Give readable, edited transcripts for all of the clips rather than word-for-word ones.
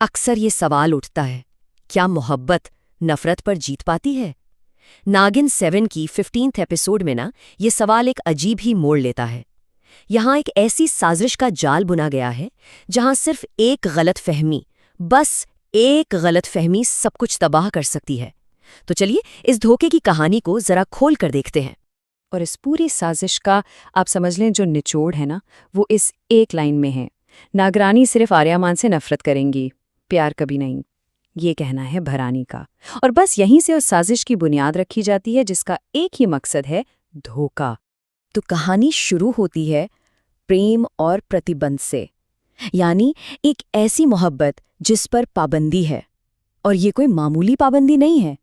अक्सर ये सवाल उठता है, क्या मोहब्बत नफरत पर जीत पाती है? नागिन 7 की 15th एपिसोड में ना ये सवाल एक अजीब ही मोड़ लेता है। यहाँ एक ऐसी साजिश का जाल बुना गया है जहाँ सिर्फ एक गलत फहमी, बस एक गलत फहमी सब कुछ तबाह कर सकती है। तो चलिए इस धोखे की कहानी को जरा खोल कर देखते हैं। और इस पूरी साजिश का आप समझ लें जो निचोड़ है ना, वो इस एक लाइन में है। नागरानी सिर्फ आर्यमान से नफरत करेंगी, प्यार कभी नहीं। ये कहना है भरानी का। और बस यहीं से उस साजिश की बुनियाद रखी जाती है जिसका एक ही मकसद है, धोखा। तो कहानी शुरू होती है प्रेम और प्रतिबंध से, यानी एक ऐसी मोहब्बत जिस पर पाबंदी है। और ये कोई मामूली पाबंदी नहीं है,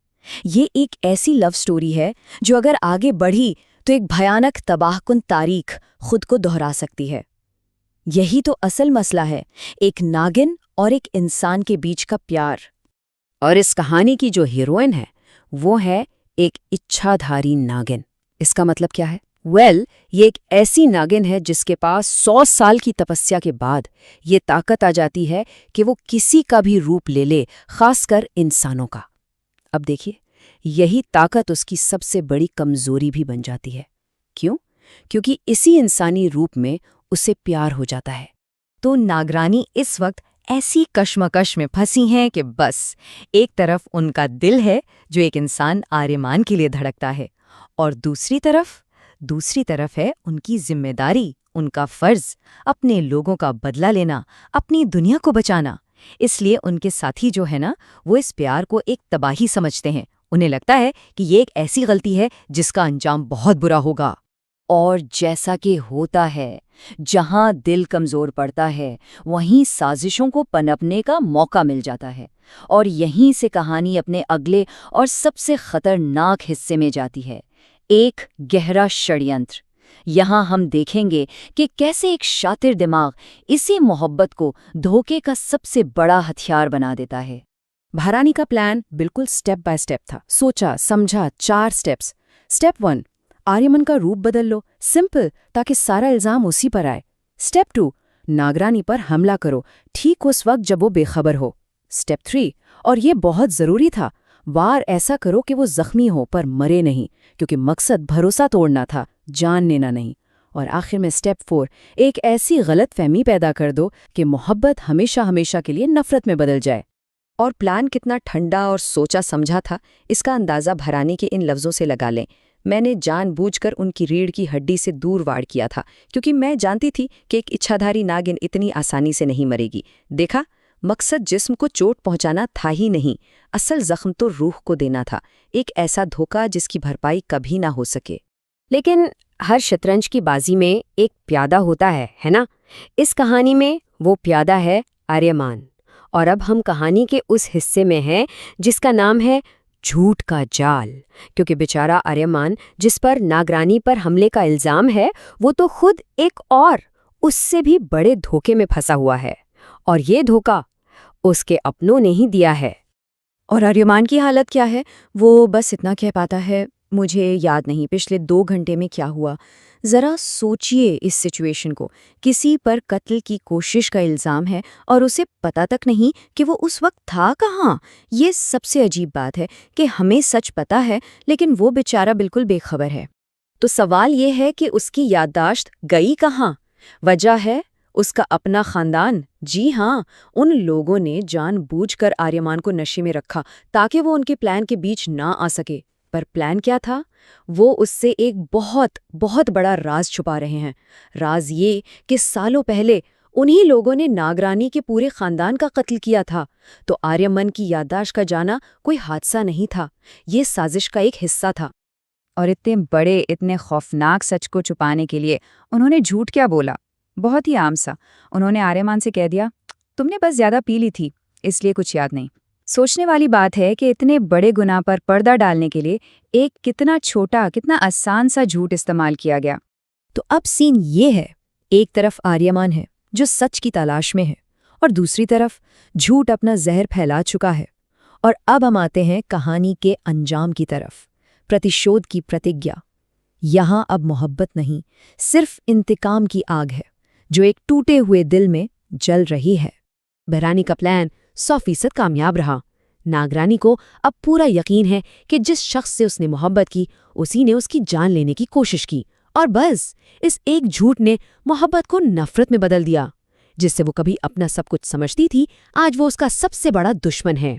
ये एक ऐसी लव स्टोरी है जो अगर आगे बढ़ी तो एक भयानक तबाहकुन तारीख खुद को दोहरा सकती है। यही तो असल मसला है, एक नागिन और एक इंसान के बीच का प्यार। और इस कहानी की जो हीरोइन है वो है एक इच्छाधारी नागिन। इसका मतलब क्या है? ये एक ऐसी नागिन है जिसके पास 100 साल की तपस्या के बाद ये ताकत आ जाती है कि वो किसी का भी रूप ले ले, खासकर इंसानों का। अब देखिए, यही ताकत उसकी सबसे बड़ी कमजोरी भी बन जाती है। क्यों? क्योंकि इसी इंसानी रूप में उसे प्यार हो जाता है। तो नागरानी इस वक्त ऐसी कश्मकश में फंसी हैं कि बस एक तरफ उनका दिल है जो एक इंसान आर्यमान के लिए धड़कता है, और दूसरी तरफ है उनकी जिम्मेदारी, उनका फर्ज, अपने लोगों का बदला लेना, अपनी दुनिया को बचाना। इसलिए उनके साथी जो है ना, वो इस प्यार को एक तबाही समझते हैं। उन्हें लगता है कि ये एक ऐसी गलती है जिसका अंजाम बहुत बुरा होगा। और जैसा कि होता है, जहां दिल कमजोर पड़ता है वहीं साजिशों को पनपने का मौका मिल जाता है। और यहीं से कहानी अपने अगले और सबसे खतरनाक हिस्से में जाती है, एक गहरा षड्यंत्र। यहाँ हम देखेंगे कि कैसे एक शातिर दिमाग इसी मोहब्बत को धोखे का सबसे बड़ा हथियार बना देता है। भरानी का प्लान बिल्कुल स्टेप बाय स्टेप था। सोचा समझा 4 स्टेप्स। स्टेप 1, आर्यमन का रूप बदल लो, सिंपल, ताकि सारा इल्जाम उसी पर आए। स्टेप 2, नागरानी पर हमला करो, ठीक उस वक्त जब वो बेखबर हो। स्टेप 3, और ये बहुत जरूरी था, वार ऐसा करो कि वो जख्मी हो पर मरे नहीं, क्योंकि मकसद भरोसा तोड़ना था, जान लेना नहीं। और आखिर में स्टेप 4, एक ऐसी गलत फहमी पैदा कर दो कि मोहब्बत हमेशा हमेशा के लिए नफरत में बदल जाए। और प्लान कितना ठंडा और सोचा समझा था, इसका अंदाज़ा भरानी के इन लफ्ज़ों से लगा लें। मैंने जानबूझकर उनकी रीढ़ की हड्डी से दूर वार किया था, क्योंकि मैं जानती थी कि एक इच्छाधारी नागिन इतनी आसानी से नहीं मरेगी। देखा, मकसद जिस्म को चोट पहुंचाना था ही नहीं, असल जख्म तो रूह को देना था, एक ऐसा धोखा जिसकी भरपाई कभी ना हो सके। लेकिन हर शतरंज की बाजी में एक प्यादा होता है ना? इस कहानी में वो प्यादा है आर्यमान। और अब हम कहानी के उस हिस्से में हैं जिसका नाम है झूठ का जाल। क्योंकि बेचारा आर्यमान, जिस पर नागरानी पर हमले का इल्जाम है, वो तो खुद एक और उससे भी बड़े धोखे में फंसा हुआ है। और ये धोखा उसके अपनों ने ही दिया है। और आर्यमान की हालत क्या है? वो बस इतना कह पाता है, मुझे याद नहीं पिछले 2 घंटे में क्या हुआ। ज़रा सोचिए इस सिचुएशन को, किसी पर कत्ल की कोशिश का इल्ज़ाम है और उसे पता तक नहीं कि वो उस वक्त था कहाँ। ये सबसे अजीब बात है कि हमें सच पता है लेकिन वो बेचारा बिल्कुल बेखबर है। तो सवाल ये है कि उसकी याददाश्त गई कहाँ? वजह है उसका अपना खानदान। जी हाँ, उन लोगों ने जानबूझकर आर्यमान को नशे में रखा ताकि वो उनके प्लान के बीच ना आ सके। पर प्लान क्या था? वो उससे एक बहुत बहुत बड़ा राज छुपा रहे हैं। राज ये कि सालों पहले उन्हीं लोगों ने नागरानी के पूरे खानदान का कत्ल किया था। तो आर्यमन की याददाश्त का जाना कोई हादसा नहीं था, ये साजिश का एक हिस्सा था। और इतने बड़े, इतने खौफनाक सच को छुपाने के लिए उन्होंने झूठ क्या बोला? बहुत ही आम सा। उन्होंने आर्यमान से कह दिया, तुमने बस ज्यादा पी ली थी, इसलिए कुछ याद नहीं। सोचने वाली बात है कि इतने बड़े गुनाह पर पर्दा डालने के लिए एक कितना छोटा, कितना आसान सा झूठ इस्तेमाल किया गया। तो अब सीन ये है, एक तरफ आर्यमान है जो सच की तलाश में है, और दूसरी तरफ झूठ अपना जहर फैला चुका है। और अब हम आते हैं कहानी के अंजाम की तरफ, प्रतिशोध की प्रतिज्ञा। यहाँ अब मोहब्बत नहीं, सिर्फ इंतकाम की आग है जो एक टूटे हुए दिल में जल रही है। भरानी का प्लान 100% कामयाब रहा। नागरानी को अब पूरा यकीन है कि जिस शख्स से उसने मोहब्बत की उसी ने उसकी जान लेने की कोशिश की, और बस इस एक झूठ ने मोहब्बत को नफरत में बदल दिया। जिससे वो कभी अपना सब कुछ समझती थी, आज वो उसका सबसे बड़ा दुश्मन है।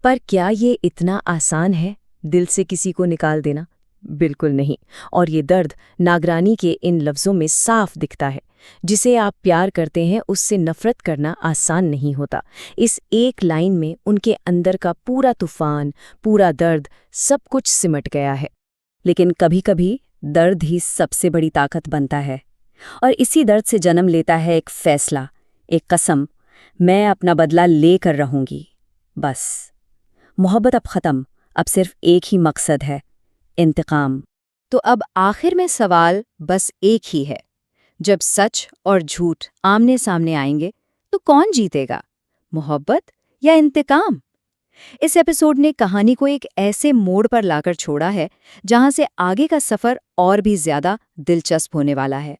पर क्या ये इतना आसान है, दिल से किसी को निकाल देना? बिल्कुल नहीं। और ये दर्द नागरानी के इन लफ्ज़ों में साफ दिखता है। जिसे आप प्यार करते हैं उससे नफरत करना आसान नहीं होता। इस एक लाइन में उनके अंदर का पूरा तूफान, पूरा दर्द, सब कुछ सिमट गया है। लेकिन कभी-कभी दर्द ही सबसे बड़ी ताकत बनता है, और इसी दर्द से जन्म लेता है एक फैसला, एक कसम, मैं अपना बदला लेकर रहूंगी। बस मोहब्बत अब खत्म, अब सिर्फ एक ही मकसद है, इंतकाम। तो अब आखिर में सवाल बस एक ही है, जब सच और झूठ आमने सामने आएंगे तो कौन जीतेगा, मोहब्बत या इंतकाम? इस एपिसोड ने कहानी को एक ऐसे मोड़ पर लाकर छोड़ा है जहां से आगे का सफर और भी ज्यादा दिलचस्प होने वाला है।